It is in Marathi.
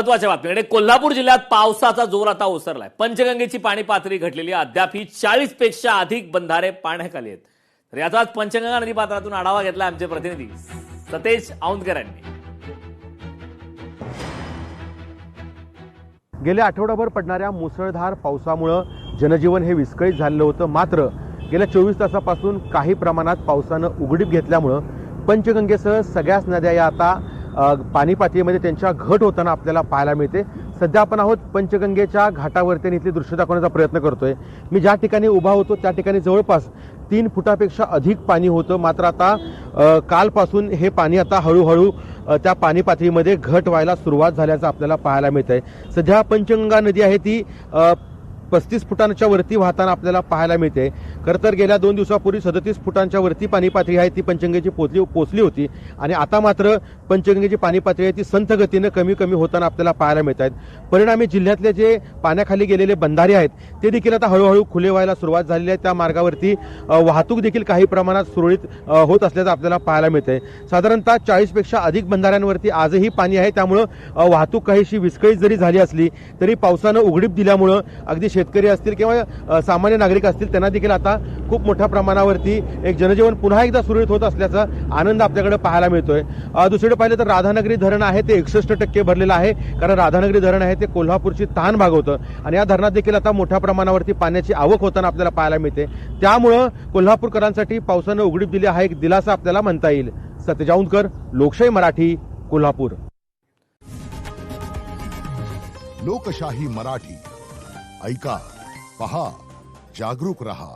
महत्वाच्या बातमीकडे कोल्हापूर जिल्ह्यात पावसाचा जोर आता ओसरलाय। पंचगंगेची पाणी पातळी घटलेली अद्यापही 40 पेक्षा अधिक बंधारे पाण्याखाली आहेत। तर याचाच पंचगंगा नदी पात्रातून आढावा घेतला आमचे प्रतिनिधी सतेज औंधकर यांनी। गेल्या आठवडाभर पडणाऱ्या मुसळधार पावसामुळे जनजीवन हे विस्कळीत झालेलं होतं। मात्र गेल्या 24 तासापासून काही प्रमाणात पावसानं उघडीप घेतल्यामुळे पंचगंगेसह सगळ्याच नद्या या आता पाणी पातळीमध्ये त्यांच्या घट होताना आपल्याला पाहायला मिळते। सध्या आपण आहोत पंचगंगेच्या घाटावरती आणि इथली दृश्य दाखवण्याचा प्रयत्न करतोय। मी ज्या ठिकाणी उभा होतो त्या ठिकाणी जवळपास 3 फुटापेक्षा अधिक पाणी होतं। मात्र आता कालपासून हे पाणी आता हळूहळू त्या पाणी पातळीमध्ये घट व्हायला सुरुवात झाल्याचं आपल्याला पाहायला मिळतंय। सध्या पंचगंगा नदी आहे ती 35 फुटांच्या वरती वाहताना आपल्याला पाहायला मिळते। खरं तर गेल्या 2 दिवसापूर्वी 37 फुटांच्या वरती पाणी पातळी आहे ती पंचगंगेची पोचली होती आणि आता मात्र पंचगंगेची पाणी पातळी आहे ती संथ गतीने कमी होताना आपल्याला पाहायला मिळत आहेत। परिणामी जिल्ह्यातले जे पाण्याखाली गेलेले बंधारे आहेत ते देखील आता हळूहळू खुले व्हायला सुरुवात झालेली आहे। त्या मार्गावरती वाहतूक देखील काही प्रमाणात सुरळीत होत असल्याचं आपल्याला पाहायला मिळतंय। साधारणतः 40 पेक्षा अधिक बंधाऱ्यांवरती आजही पाणी आहे, त्यामुळे वाहतूक काहीशी विस्कळीत जरी झाली असली तरी पावसानं उघडीप दिल्यामुळे अगदी शेतकरी असतील किंवा सामान्य नागरिक असतील त्यांना देखील आता खूप मोठ्या प्रमाणावरती एक जनजीवन पुन्हा एकदा सुरळीत होत असल्याचा आनंद आपल्याकडे पाहायला मिळतोय। दुसरीकडे पाहिलं तर राधानगरी धरण आहे ते 61% भरलेलं आहे, कारण राधानगरी धरण आहे ते कोल्हापूरची तहान भागवतं आणि या धरणात देखील आता मोठ्या प्रमाणावरती पाण्याची आवक होताना आपल्याला पाहायला मिळते। त्यामुळे कोल्हापूरकरांसाठी पावसानं उघडीप दिली हा एक दिलासा आपल्याला म्हणता येईल। सतेज औंधकर, लोकशाही मराठी, कोल्हापूर। लोकशाही मराठी ऐका, पहा, जागरूक रहा।